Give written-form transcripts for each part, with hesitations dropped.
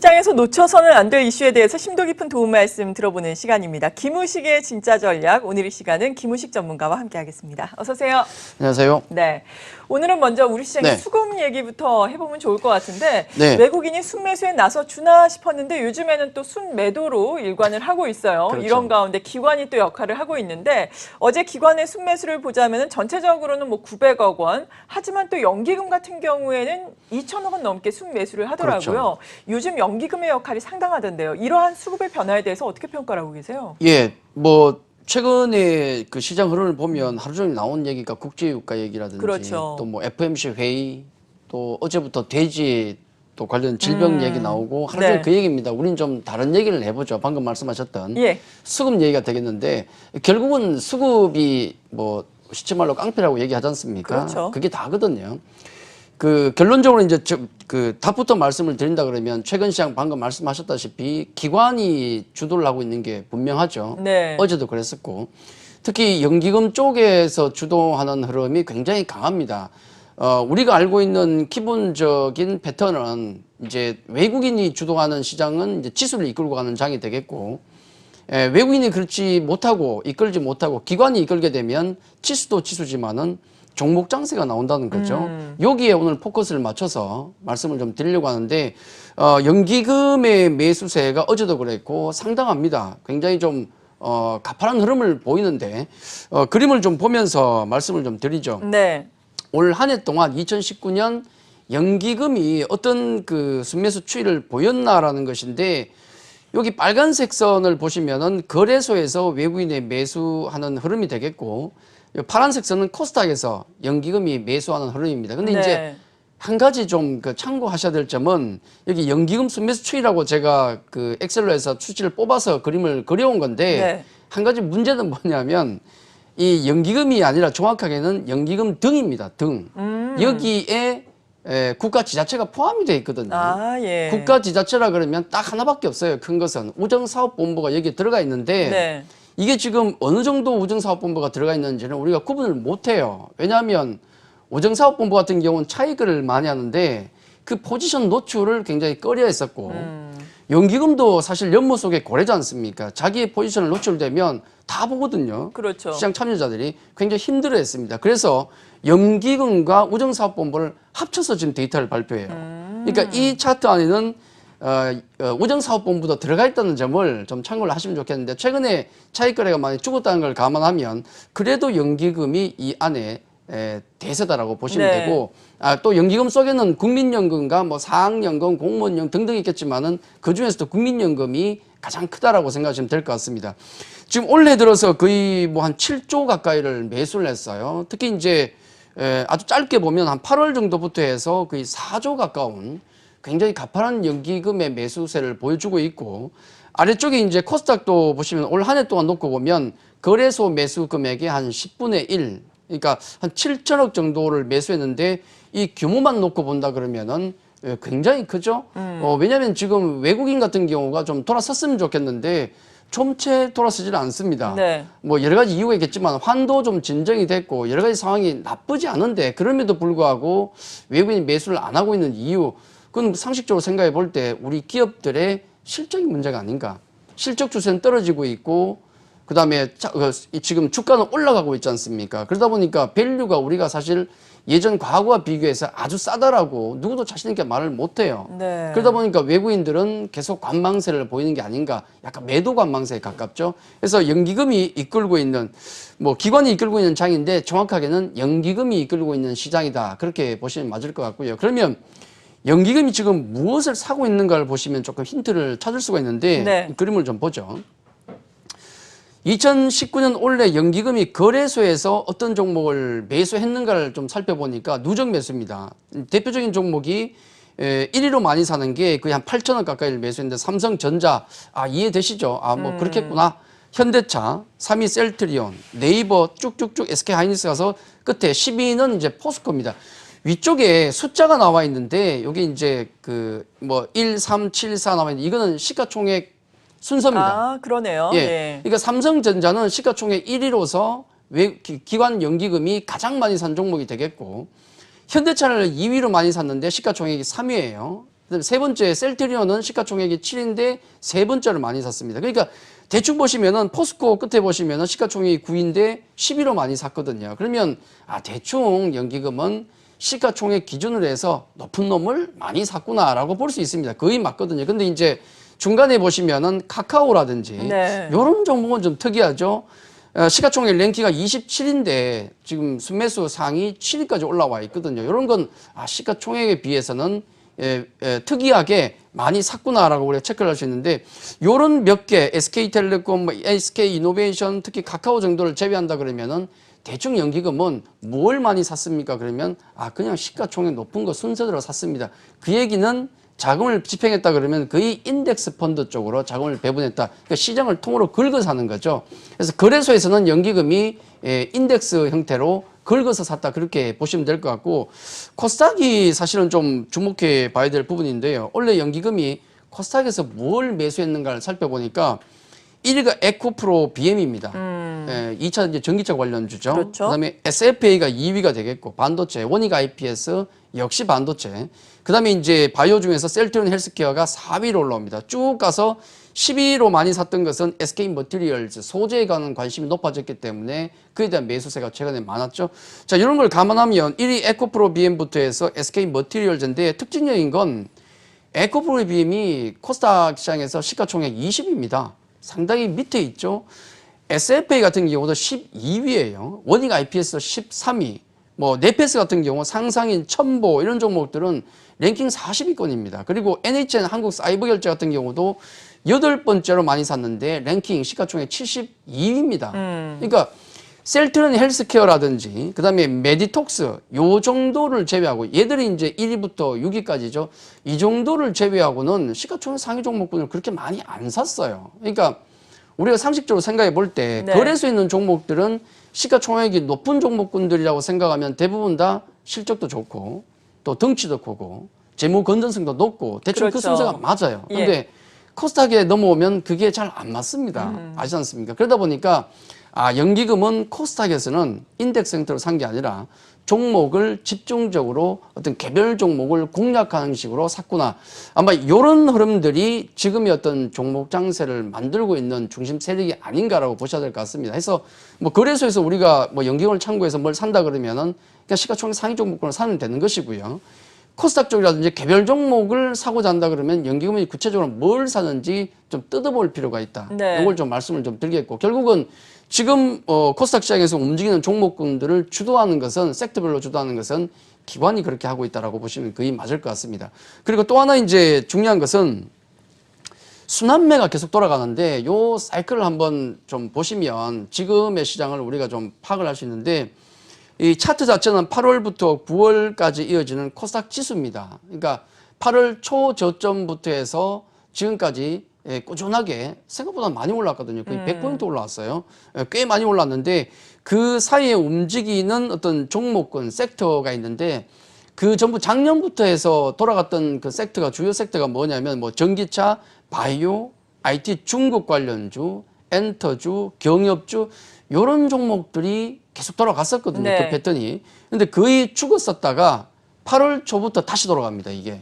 시장에서 놓쳐서는 안 될 이슈에 대해서 심도 깊은 도움 말씀 들어보는 시간입니다. 김우식의 진짜 전략, 오늘 이 시간은 김우식 전문가와 함께하겠습니다. 어서 오세요. 안녕하세요. 네, 오늘은 먼저 우리 시장의 네. 수급 얘기부터 해보면 좋을 것 같은데 네. 외국인이 순매수에 나서 주나 싶었는데 요즘에는 또 순매도로 일관을 하고 있어요. 그렇죠. 이런 가운데 기관이 또 역할을 하고 있는데 어제 기관의 순매수를 보자면 전체적으로는 뭐 900억 원, 하지만 또 연기금 같은 경우에는 2천억 원 넘게 순매수를 하더라고요. 그렇죠. 요즘 연기금의 역할이 상당하던데요. 이러한 수급의 변화에 대해서 어떻게 평가를 하고 계세요? 예, 뭐 최근에 그 시장 흐름을 보면 하루 종일 나온 얘기가 국제유가 얘기라든지 그렇죠. 또 뭐 FMC 회의, 또 어제부터 돼지 또 관련 질병 얘기 나오고 하루 종일 네. 그 얘기입니다. 우린 좀 다른 얘기를 해보죠. 방금 말씀하셨던 예. 수급 얘기가 되겠는데 결국은 수급이 뭐 시체 말로 깡패라고 얘기하지 않습니까? 그렇죠. 그게 다거든요. 그 결론적으로 이제 그 답부터 말씀을 드린다 그러면 최근 시장 방금 말씀하셨다시피 기관이 주도를 하고 있는 게 분명하죠. 네. 어제도 그랬었고 특히 연기금 쪽에서 주도하는 흐름이 굉장히 강합니다. 우리가 알고 있는 기본적인 패턴은 이제 외국인이 주도하는 시장은 이제 지수를 이끌고 가는 장이 되겠고 외국인이 그렇지 못하고 이끌지 못하고 기관이 이끌게 되면 지수도 지수지만은 종목 장세가 나온다는 거죠. 여기에 오늘 포커스를 맞춰서 말씀을 좀 드리려고 하는데 연기금의 매수세가 어제도 그랬고 상당합니다. 굉장히 좀 가파른 흐름을 보이는데 그림을 좀 보면서 말씀을 좀 드리죠. 네. 올 한 해 동안 2019년 연기금이 어떤 그 순매수 추이를 보였나라는 것인데 여기 빨간색 선을 보시면은 거래소에서 외국인의 매수하는 흐름이 되겠고 파란색 선은 코스닥에서 연기금이 매수하는 흐름입니다. 근데 네. 이제 한 가지 좀 그 참고하셔야 될 점은 여기 연기금 순매수 추이라고 제가 그 엑셀로 해서 수치를 뽑아서 그림을 그려온 건데 네. 한 가지 문제는 뭐냐면 이 연기금이 아니라 정확하게는 연기금 등입니다. 등. 여기에 국가 지자체가 포함이 되어 있거든요. 아, 예. 국가 지자체라 그러면 딱 하나밖에 없어요. 큰 것은 우정사업본부가 여기에 들어가 있는데 네. 이게 지금 어느 정도 우정사업본부가 들어가 있는지는 우리가 구분을 못해요. 왜냐하면 우정사업본부 같은 경우는 차익을 많이 하는데 그 포지션 노출을 굉장히 꺼려 했었고 연기금도 사실 연못 속에 고래지 않습니까? 자기의 포지션을 노출되면 다 보거든요. 그렇죠. 시장 참여자들이 굉장히 힘들어 했습니다. 그래서 연기금과 우정사업본부를 합쳐서 지금 데이터를 발표해요. 그러니까 이 차트 안에는 우정사업본부도 들어가 있다는 점을 좀 참고를 하시면 좋겠는데 최근에 차익거래가 많이 죽었다는 걸 감안하면 그래도 연기금이 이 안에 대세다라고 보시면 네. 되고 또 연기금 속에는 국민연금과 뭐 사학연금, 공무원연금 등등 있겠지만은 그 중에서도 국민연금이 가장 크다라고 생각하시면 될 것 같습니다. 지금 올해 들어서 거의 뭐 한 7조 가까이를 매수를 했어요. 특히 이제 아주 짧게 보면 한 8월 정도부터 해서 거의 4조 가까운 굉장히 가파른 연기금의 매수세를 보여주고 있고 아래쪽에 이제 코스닥도 보시면 올 한 해 동안 놓고 보면 거래소 매수 금액의 한 10분의 1 그러니까 한 7천억 정도를 매수했는데 이 규모만 놓고 본다 그러면은 굉장히 크죠. 왜냐하면 지금 외국인 같은 경우가 좀 돌아섰으면 좋겠는데 좀채 돌아서지는 않습니다. 네. 뭐 여러 가지 이유가 있겠지만 환도 좀 진정이 됐고 여러 가지 상황이 나쁘지 않은데 그럼에도 불구하고 외국인이 매수를 안 하고 있는 이유 그건 상식적으로 생각해 볼 때 우리 기업들의 실적이 문제가 아닌가. 실적 추세는 떨어지고 있고 그다음에 지금 주가는 올라가고 있지 않습니까? 그러다 보니까 밸류가 우리가 사실 예전 과거와 비교해서 아주 싸다라고 누구도 자신 있게 말을 못해요. 네. 그러다 보니까 외국인들은 계속 관망세를 보이는 게 아닌가. 약간 매도 관망세에 가깝죠. 그래서 연기금이 이끌고 있는 뭐 기관이 이끌고 있는 장인데 정확하게는 연기금이 이끌고 있는 시장이다. 그렇게 보시면 맞을 것 같고요. 그러면 연기금이 지금 무엇을 사고 있는가를 보시면 조금 힌트를 찾을 수가 있는데 네. 그림을 좀 보죠. 2019년 올해 연기금이 거래소에서 어떤 종목을 매수했는가를 좀 살펴보니까 누적 매수입니다. 대표적인 종목이 1위로 많이 사는 게 거의 한 8천억 가까이를 매수했는데 삼성전자, 이해되시죠? 뭐 그렇겠구나. 현대차, 3위 셀트리온, 네이버 쭉쭉쭉 SK하이닉스 가서 끝에 12위는 이제 포스코입니다. 위쪽에 숫자가 나와 있는데 여기 이제 그 뭐 1, 3, 7, 4 나와 있는데 이거는 시가총액 순서입니다. 아, 그러네요. 예. 예. 그러니까 삼성전자는 시가총액 1위로서 기관 연기금이 가장 많이 산 종목이 되겠고 현대차를 2위로 많이 샀는데 시가총액이 3위예요. 그다음에 세 번째 셀트리온은 시가총액이 7인데 세 번째로 많이 샀습니다. 그러니까 대충 보시면은 포스코 끝에 보시면은 시가총액이 9인데 11호 많이 샀거든요. 그러면 대충 연기금은 시가총액 기준으로 해서 높은 놈을 많이 샀구나라고 볼 수 있습니다. 거의 맞거든요. 근데 이제 중간에 보시면은 카카오라든지 네. 이런 종목은 좀 특이하죠. 시가총액 랭킹가 27인데 지금 순매수 상위 7위까지 올라와 있거든요. 이런 건 시가총액에 비해서는 특이하게 많이 샀구나라고 우리가 체크를 할 수 있는데 요런 몇 개 SK텔레콤, SK이노베이션 특히 카카오 정도를 제외한다 그러면은 대충 연기금은 뭘 많이 샀습니까? 그러면 그냥 시가총액 높은 거 순서대로 샀습니다. 그 얘기는 자금을 집행했다 그러면 거의 인덱스 펀드 쪽으로 자금을 배분했다. 그러니까 시장을 통으로 긁어 사는 거죠. 그래서 거래소에서는 연기금이 인덱스 형태로 긁어서 샀다 그렇게 보시면 될 것 같고 코스닥이 사실은 좀 주목해 봐야 될 부분인데요. 원래 연기금이 코스닥에서 뭘 매수했는가를 살펴보니까 1위가 에코프로 BM입니다. 2차 이제 전기차 관련주죠. 그렇죠. 그다음에 SFA가 2위가 되겠고 반도체, 원익 IPS 역시 반도체. 그다음에 이제 바이오 중에서 셀트리온 헬스케어가 4위로 올라옵니다. 쭉 가서 10위로 많이 샀던 것은 SK 머티리얼즈 소재에 관한 관심이 높아졌기 때문에 그에 대한 매수세가 최근에 많았죠. 자, 이런 걸 감안하면 1위 에코프로 BM부터 해서 SK 머티리얼즈인데 특징적인 건 에코프로 BM이 코스닥 시장에서 시가총액 20위입니다. 상당히 밑에 있죠. SFA 같은 경우도 12위예요. 원익 IPS 13위. 뭐 네페스 같은 경우 상상인 첨보 이런 종목들은 랭킹 40위권입니다. 그리고 NHN 한국사이버결제 같은 경우도 8번째로 많이 샀는데 랭킹 시가총액 72위입니다. 그러니까 셀트리온 헬스케어라든지 그다음에 메디톡스 요 정도를 제외하고 얘들이 이제 1위부터 6위까지죠. 이 정도를 제외하고는 시가총액 상위 종목군을 그렇게 많이 안 샀어요. 그러니까 우리가 상식적으로 생각해 볼 때 네. 거래소에 있는 종목들은 시가총액이 높은 종목군들이라고 생각하면 대부분 다 실적도 좋고 또 덩치도 크고 재무 건전성도 높고 대충 그 그렇죠. 순서가 맞아요. 예. 근데 코스닥에 넘어오면 그게 잘 안 맞습니다. 아시지 않습니까? 그러다 보니까 연기금은 코스닥에서는 인덱스 형태로 산 게 아니라 종목을 집중적으로 어떤 개별 종목을 공략하는 식으로 샀구나. 아마 이런 흐름들이 지금의 어떤 종목 장세를 만들고 있는 중심 세력이 아닌가라고 보셔야 될 것 같습니다. 해서 뭐 거래소에서 우리가 뭐 연기금을 참고해서 뭘 산다 그러면은 그냥 시가총액 상위 종목군을 사면 되는 것이고요. 코스닥 쪽이라든지 개별 종목을 사고자 한다 그러면 연기금이 구체적으로 뭘 사는지 좀 뜯어볼 필요가 있다. 네. 이걸 좀 말씀을 좀 드리겠고 결국은 지금 코스닥 시장에서 움직이는 종목군들을 주도하는 것은 섹터별로 주도하는 것은 기관이 그렇게 하고 있다라고 보시면 거의 맞을 것 같습니다. 그리고 또 하나 이제 중요한 것은 순환매가 계속 돌아가는데 요 사이클을 한번 좀 보시면 지금의 시장을 우리가 좀 파악을 할 수 있는데 이 차트 자체는 8월부터 9월까지 이어지는 코스닥 지수입니다. 그러니까 8월 초 저점부터 해서 지금까지 꾸준하게 생각보다 많이 올랐거든요. 거의 100% 올라왔어요. 꽤 많이 올랐는데 그 사이에 움직이는 어떤 종목군 섹터가 있는데 그 전부 작년부터 해서 돌아갔던 그 섹터가 주요 섹터가 뭐냐면 뭐 전기차, 바이오, IT 중국 관련주, 엔터주, 경협주 이런 종목들이 계속 돌아갔었거든요. 네. 그 패턴이. 근데 거의 죽었었다가 8월 초부터 다시 돌아갑니다. 이게.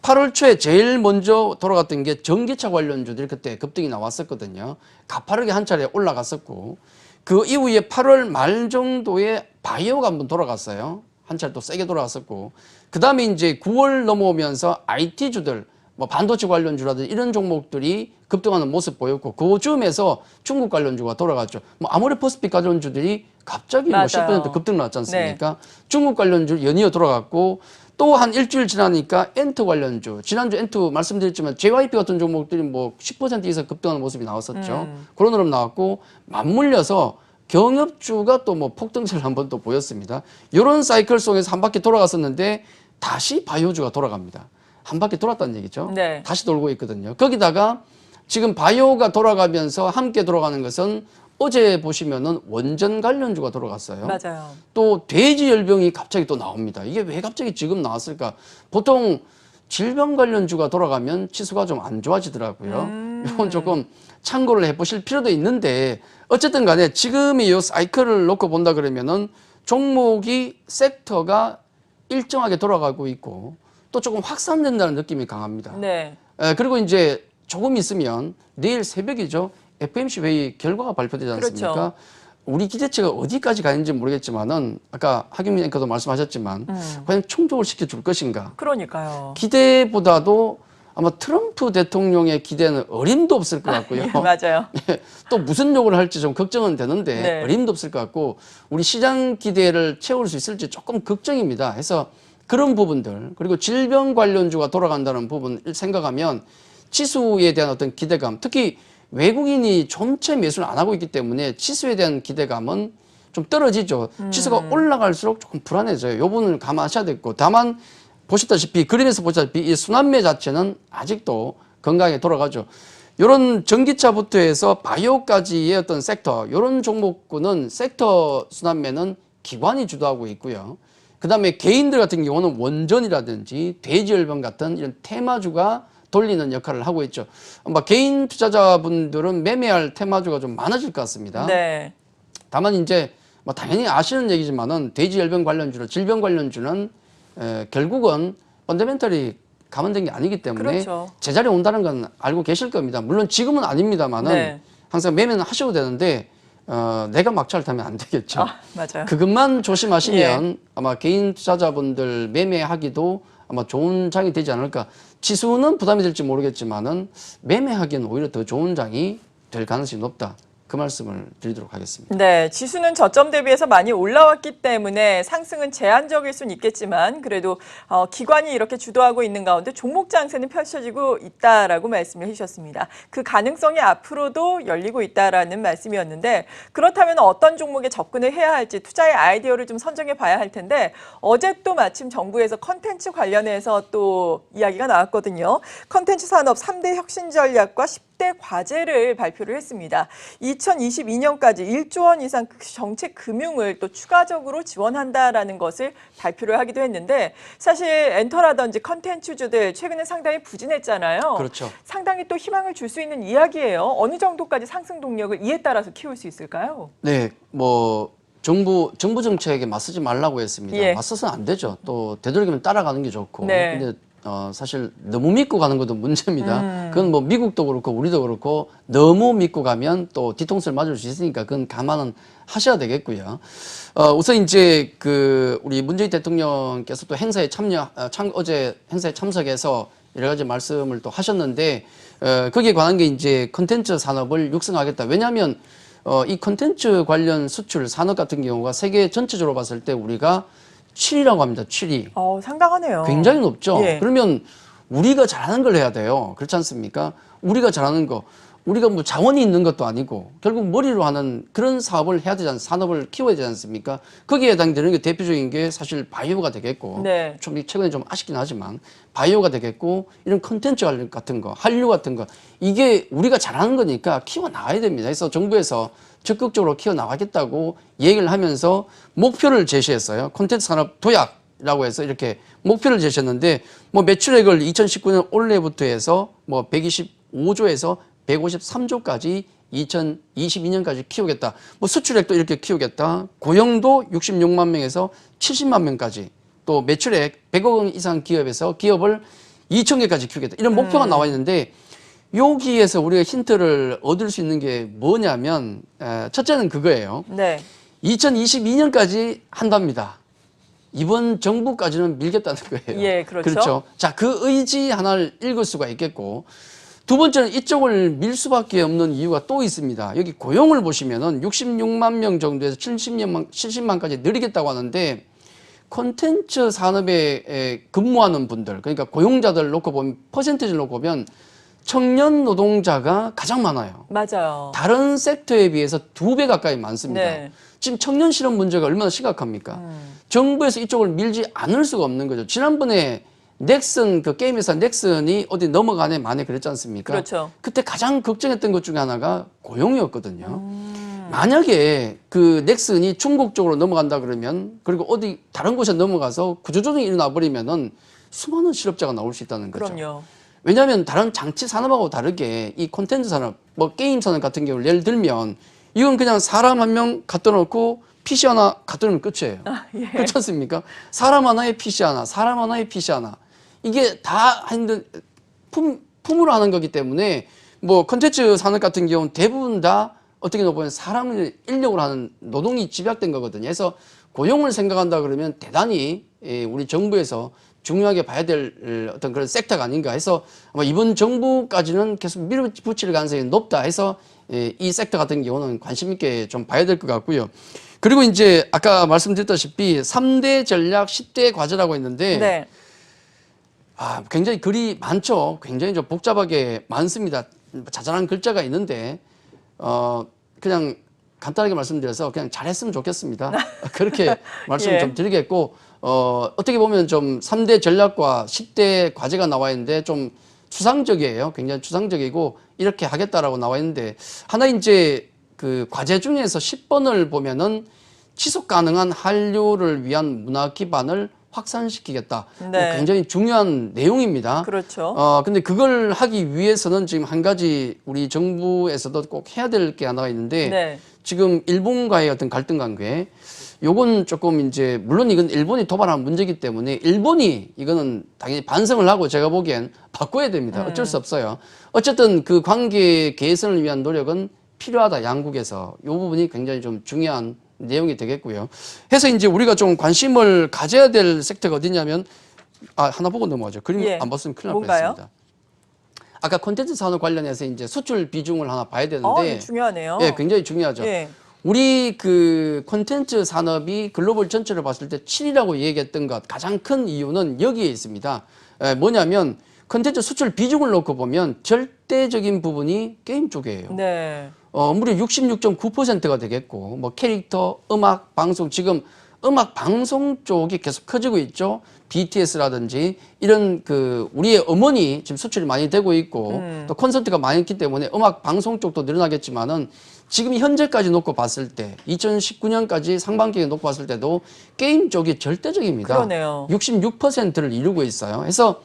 8월 초에 제일 먼저 돌아갔던 게 전기차 관련주들이 그때 급등이 나왔었거든요. 가파르게 한 차례 올라갔었고 그 이후에 8월 말 정도에 바이오가 한번 돌아갔어요. 한 차례 또 세게 돌아갔었고 그 다음에 이제 9월 넘어오면서 IT주들 뭐 반도체 관련주라든지 이런 종목들이 급등하는 모습 보였고 그 즈음에서 중국 관련주가 돌아갔죠. 뭐 아모레퍼스픽 관련주들이 갑자기 뭐 10% 급등 나왔지 않습니까? 네. 중국 관련주 연이어 돌아갔고 또 한 일주일 지나니까 엔트 관련주 지난주 엔트 말씀드렸지만 JYP 같은 종목들이 뭐 10% 이상 급등하는 모습이 나왔었죠. 그런 흐름 나왔고 맞물려서 경협주가 또 뭐 폭등세를 한번 또 보였습니다. 이런 사이클 속에서 한 바퀴 돌아갔었는데 다시 바이오주가 돌아갑니다. 한 바퀴 돌았다는 얘기죠. 네. 다시 돌고 있거든요. 거기다가 지금 바이오가 돌아가면서 함께 돌아가는 것은 어제 보시면은 원전 관련주가 돌아갔어요. 맞아요. 또 돼지열병이 갑자기 또 나옵니다. 이게 왜 갑자기 지금 나왔을까? 보통 질병 관련주가 돌아가면 치수가 좀 안 좋아지더라고요. 이건 조금 참고를 해보실 필요도 있는데 어쨌든 간에 지금의 이 사이클을 놓고 본다 그러면은 종목이 섹터가 일정하게 돌아가고 있고 또 조금 확산된다는 느낌이 강합니다. 네. 그리고 이제 조금 있으면 내일 새벽이죠. FMC 회의 결과가 발표되지 않습니까? 그렇죠. 우리 기대치가 어디까지 가는지 모르겠지만은 아까 하경민 앵커도 말씀하셨지만 과연 충족을 시켜줄 것인가? 그러니까요. 기대보다도 아마 트럼프 대통령의 기대는 어림도 없을 것 같고요. 예, 맞아요. 또 무슨 욕을 할지 좀 걱정은 되는데 네. 어림도 없을 것 같고 우리 시장 기대를 채울 수 있을지 조금 걱정입니다. 해서 그런 부분들 그리고 질병 관련주가 돌아간다는 부분을 생각하면 지수에 대한 어떤 기대감 특히 외국인이 전체 매수를 안 하고 있기 때문에 지수에 대한 기대감은 좀 떨어지죠. 지수가 올라갈수록 조금 불안해져요. 이 부분을 감안하셔야 되고 다만 보셨다시피 그림에서 보셨다시피 이 순환매 자체는 아직도 건강하게 돌아가죠. 이런 전기차부터 해서 바이오까지의 어떤 섹터 이런 종목군은 섹터 순환매는 기관이 주도하고 있고요. 그다음에 개인들 같은 경우는 원전이라든지 대지열병 같은 이런 테마주가 돌리는 역할을 하고 있죠. 아마 개인 투자자분들은 매매할 테마주가 좀 많아질 것 같습니다. 네. 다만 이제 뭐 당연히 아시는 얘기지만은 대지열병 관련주나 질병 관련주는 결국은 펀더멘털이 감안된 게 아니기 때문에 그렇죠. 제자리에 온다는 건 알고 계실 겁니다. 물론 지금은 아닙니다만은 네. 항상 매매는 하셔도 되는데 내가 막차를 타면 안 되겠죠. 맞아요. 그것만 조심하시면 아마 개인 투자자분들 매매하기도 아마 좋은 장이 되지 않을까. 지수는 부담이 될지 모르겠지만은 매매하기는 오히려 더 좋은 장이 될 가능성이 높다. 그 말씀을 드리도록 하겠습니다. 네, 지수는 저점 대비해서 많이 올라왔기 때문에 상승은 제한적일 수는 있겠지만 그래도 기관이 이렇게 주도하고 있는 가운데 종목 장세는 펼쳐지고 있다라고 말씀을 해주셨습니다. 그 가능성이 앞으로도 열리고 있다라는 말씀이었는데 그렇다면 어떤 종목에 접근을 해야 할지 투자의 아이디어를 좀 선정해 봐야 할 텐데 어제 또 마침 정부에서 컨텐츠 관련해서 또 이야기가 나왔거든요. 컨텐츠 산업 3대 혁신 전략과 10대 과제를 발표를 했습니다. 2022년까지 1조 원 이상 정책 금융을 또 추가적으로 지원한다라는 것을 발표를 하기도 했는데 사실 엔터라든지 컨텐츠주들 최근에 상당히 부진했잖아요. 그렇죠. 상당히 또 희망을 줄 수 있는 이야기예요. 어느 정도까지 상승 동력을 이에 따라서 키울 수 있을까요? 네, 뭐 정부 정책에 맞서지 말라고 했습니다. 예. 맞서서는 안 되죠. 또 되도록이면 따라가는 게 좋고. 네. 근데 사실 너무 믿고 가는 것도 문제입니다. 그건 뭐 미국도 그렇고 우리도 그렇고 너무 믿고 가면 또 뒤통수를 맞을 수 있으니까 그건 감안은 하셔야 되겠고요. 우선 이제 우리 문재인 대통령께서 또 행사에 어제 행사에 참석해서 여러 가지 말씀을 또 하셨는데 거기에 관한 게 이제 컨텐츠 산업을 육성하겠다. 왜냐하면 이 컨텐츠 관련 수출 산업 같은 경우가 세계 전체적으로 봤을 때 우리가 7위라고 합니다. 7위. 상당하네요. 굉장히 높죠. 예. 그러면 우리가 잘하는 걸 해야 돼요. 그렇지 않습니까? 우리가 잘하는 거, 우리가 뭐 자원이 있는 것도 아니고 결국 머리로 하는 그런 사업을 해야 되지 않습니까? 산업을 키워야 되지 않습니까? 거기에 해당되는 게 대표적인 게 사실 바이오가 되겠고, 네. 좀 최근에 좀 아쉽긴 하지만 바이오가 되겠고 이런 컨텐츠 같은 거, 한류 같은 거 이게 우리가 잘하는 거니까 키워 나가야 됩니다. 그래서 정부에서 적극적으로 키워 나가겠다고 얘기를 하면서 목표를 제시했어요. 콘텐츠 산업 도약이라고 해서 이렇게 목표를 제시했는데 뭐 매출액을 2019년 올해부터 해서 뭐 125조에서 153조까지 2022년까지 키우겠다. 뭐 수출액도 이렇게 키우겠다. 고용도 66만 명에서 70만 명까지. 또 매출액 100억 원 이상 기업에서 기업을 2,000개까지 키우겠다. 이런 목표가 나와 있는데 여기에서 우리가 힌트를 얻을 수 있는 게 뭐냐면 첫째는 그거예요. 네. 2022년까지 한답니다. 이번 정부까지는 밀겠다는 거예요. 예, 그렇죠. 그렇죠. 자, 그 의지 하나를 읽을 수가 있겠고 두 번째는 이쪽을 밀 수밖에 없는 이유가 또 있습니다. 여기 고용을 보시면은 66만 명 정도에서 70만까지 늘리겠다고 하는데 콘텐츠 산업에 근무하는 분들, 그러니까 고용자들 놓고 보면 퍼센티지를 놓고 보면 청년 노동자가 가장 많아요. 맞아요. 다른 섹터에 비해서 2배 가까이 많습니다. 네. 지금 청년 실업 문제가 얼마나 심각합니까? 정부에서 이쪽을 밀지 않을 수가 없는 거죠. 지난번에 넥슨 게임 회사 넥슨이 어디 넘어가네 마네 그랬지 않습니까? 그렇죠. 그때 가장 걱정했던 것 중에 하나가 고용이었거든요. 만약에 넥슨이 중국 쪽으로 넘어간다 그러면 그리고 어디 다른 곳에 넘어가서 구조조정이 일어나 버리면은 수많은 실업자가 나올 수 있다는 거죠. 그럼요. 왜냐하면 다른 장치 산업하고 다르게 이 콘텐츠 산업, 뭐 게임 산업 같은 경우를 예를 들면 이건 그냥 사람 한 명 갖다 놓고 PC 하나 갖다 놓으면 끝이에요. 예. 그렇지 않습니까? 사람 하나에 PC 하나, 사람 하나에 PC 하나. 이게 다 하는 품으로 하는 거기 때문에 뭐 콘텐츠 산업 같은 경우는 대부분 다 어떻게 보면 사람을 인력으로 하는 노동이 집약된 거거든요. 그래서 고용을 생각한다 그러면 대단히 우리 정부에서 중요하게 봐야 될 어떤 그런 섹터가 아닌가 해서 아마 이번 정부까지는 계속 밀어붙일 가능성이 높다 해서 이 섹터 같은 경우는 관심 있게 좀 봐야 될 것 같고요. 그리고 이제 아까 말씀드렸다시피 3대 전략 10대 과제라고 했는데 네. 굉장히 글이 많죠. 굉장히 좀 복잡하게 많습니다. 자잘한 글자가 있는데 그냥 간단하게 말씀드려서 그냥 잘했으면 좋겠습니다. 그렇게 말씀을 예. 좀 드리겠고 어떻게 보면 좀 3대 전략과 10대 과제가 나와 있는데 좀 추상적이에요. 굉장히 추상적이고 이렇게 하겠다라고 나와 있는데 하나 이제 그 과제 중에서 10번을 보면은 지속 가능한 한류를 위한 문화 기반을 확산시키겠다. 네. 굉장히 중요한 내용입니다. 그렇죠. 근데 그걸 하기 위해서는 지금 한 가지 우리 정부에서도 꼭 해야 될 게 하나가 있는데 네. 지금 일본과의 어떤 갈등 관계 요건 조금 이제 물론 이건 일본이 도발한 문제이기 때문에 일본이 이거는 당연히 반성을 하고 제가 보기엔 바꿔야 됩니다. 어쩔 수 없어요. 어쨌든 그 관계 개선을 위한 노력은 필요하다. 양국에서 요 부분이 굉장히 좀 중요한 내용이 되겠고요. 해서 이제 우리가 좀 관심을 가져야 될 섹터가 어디냐면 하나 보고 넘어가죠. 그림 예. 안 봤으면 큰일 날 뭔가요? 뻔했습니다. 아까 콘텐츠 산업 관련해서 이제 수출 비중을 하나 봐야 되는데 이거 중요하네요. 예, 굉장히 중요하죠. 예. 우리 그 콘텐츠 산업이 글로벌 전체를 봤을 때 7이라고 얘기했던 것 가장 큰 이유는 여기에 있습니다. 뭐냐면 콘텐츠 수출 비중을 놓고 보면 절대적인 부분이 게임 쪽이에요. 네. 무려 66.9%가 되겠고, 뭐 캐릭터, 음악, 방송, 지금 음악 방송 쪽이 계속 커지고 있죠. BTS라든지 이런 그 우리의 음원이 지금 수출이 많이 되고 있고 또 콘서트가 많이 있기 때문에 음악 방송 쪽도 늘어나겠지만은 지금 현재까지 놓고 봤을 때 2019년까지 상반기에 놓고 봤을 때도 게임 쪽이 절대적입니다. 그러네요. 66%를 이루고 있어요. 그래서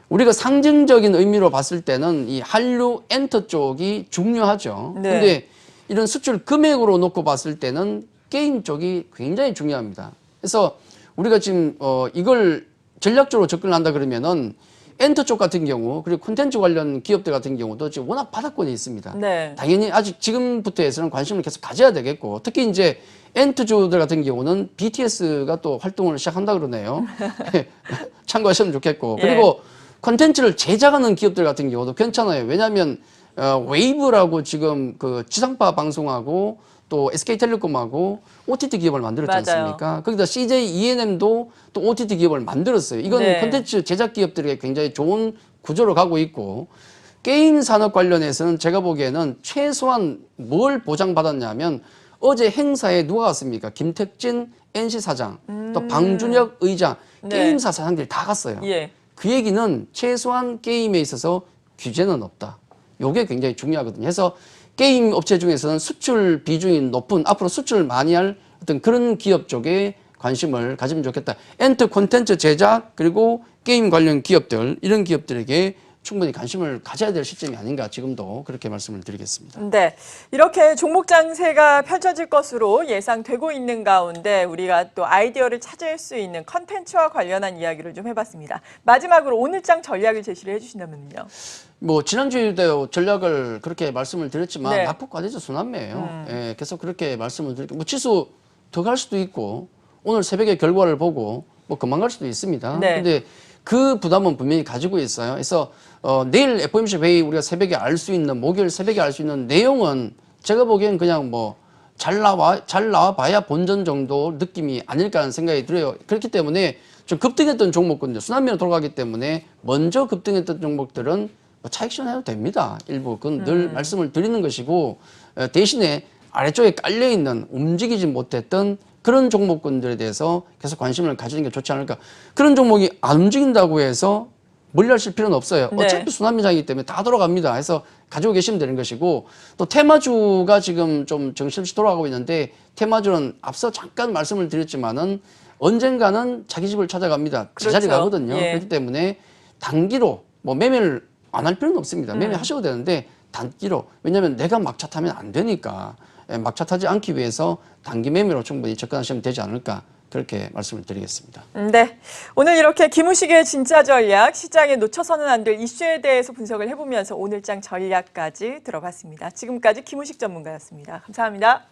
우리가 상징적인 의미로 봤을 때는 이 한류 엔터 쪽이 중요하죠. 네. 근데 이런 수출 금액으로 놓고 봤을 때는 게임 쪽이 굉장히 중요합니다. 그래서 우리가 지금 이걸 전략적으로 접근한다 그러면은 엔터 쪽 같은 경우 그리고 콘텐츠 관련 기업들 같은 경우도 지금 워낙 바닥권이 있습니다. 네. 당연히 아직 지금부터 해서는 관심을 계속 가져야 되겠고 특히 이제 엔터주들 같은 경우는 BTS가 또 활동을 시작한다 그러네요. 참고하시면 좋겠고 예. 그리고 콘텐츠를 제작하는 기업들 같은 경우도 괜찮아요. 왜냐하면 웨이브라고 지금 그 지상파 방송하고 또 SK텔레콤하고 OTT 기업을 만들었지 맞아요. 않습니까? 거기다 CJ ENM도 또 OTT 기업을 만들었어요. 이건 네. 콘텐츠 제작 기업들에게 굉장히 좋은 구조로 가고 있고 게임 산업 관련해서는 제가 보기에는 최소한 뭘 보장받았냐면 어제 행사에 누가 갔습니까? 김택진 NC 사장, 또 방준혁 의장, 네. 게임사 사장들이 다 갔어요. 예. 그 얘기는 최소한 게임에 있어서 규제는 없다. 요게 굉장히 중요하거든요. 그래서 게임 업체 중에서는 수출 비중이 높은 앞으로 수출을 많이 할 어떤 그런 기업 쪽에 관심을 가지면 좋겠다. 엔터 콘텐츠 제작 그리고 게임 관련 기업들 이런 기업들에게 충분히 관심을 가져야 될 시점이 아닌가 지금도 그렇게 말씀을 드리겠습니다. 네, 이렇게 종목 장세가 펼쳐질 것으로 예상되고 있는 가운데 우리가 또 아이디어를 찾을 수 있는 컨텐츠와 관련한 이야기를 좀 해봤습니다. 마지막으로 오늘장 전략을 제시를 해주신다면요. 뭐 지난주에도 전략을 그렇게 말씀을 드렸지만 네. 낙폭과대죠 순환매예요. 예, 계속 그렇게 말씀을 드릴게요. 뭐 지수 더 갈 수도 있고 오늘 새벽에 결과를 보고 뭐 금방 갈 수도 있습니다. 네. 근데 그 부담은 분명히 가지고 있어요. 그래서 내일 FOMC 회의 우리가 새벽에 알 수 있는 목요일 새벽에 알 수 있는 내용은 제가 보기엔 그냥 뭐 잘 나와 봐야 본전 정도 느낌이 아닐까 하는 생각이 들어요. 그렇기 때문에 좀 급등했던 종목군들 순환매로 돌아가기 때문에 먼저 급등했던 종목들은 뭐 차익 실현해도 됩니다. 일부 그건 늘 말씀을 드리는 것이고 대신에 아래쪽에 깔려 있는 움직이지 못했던 그런 종목군들에 대해서 계속 관심을 가지는 게 좋지 않을까. 그런 종목이 안 움직인다고 해서 멀리하실 필요는 없어요. 네. 어차피 순환매장이기 때문에 다 돌아갑니다. 해서 가지고 계시면 되는 것이고 또 테마주가 지금 좀 정신없이 돌아가고 있는데 테마주는 앞서 잠깐 말씀을 드렸지만은 언젠가는 자기 집을 찾아갑니다. 제자리 그렇죠. 가거든요. 예. 그렇기 때문에 단기로 뭐 매매를 안 할 필요는 없습니다. 매매하셔도 되는데 단기로 왜냐하면 내가 막차 타면 안 되니까 막차 타지 않기 위해서 단기 매매로 충분히 접근하시면 되지 않을까 그렇게 말씀을 드리겠습니다. 네, 오늘 이렇게 김우식의 진짜 전략, 시장에 놓쳐서는 안 될 이슈에 대해서 분석을 해보면서 오늘장 전략까지 들어봤습니다. 지금까지 김우식 전문가였습니다. 감사합니다.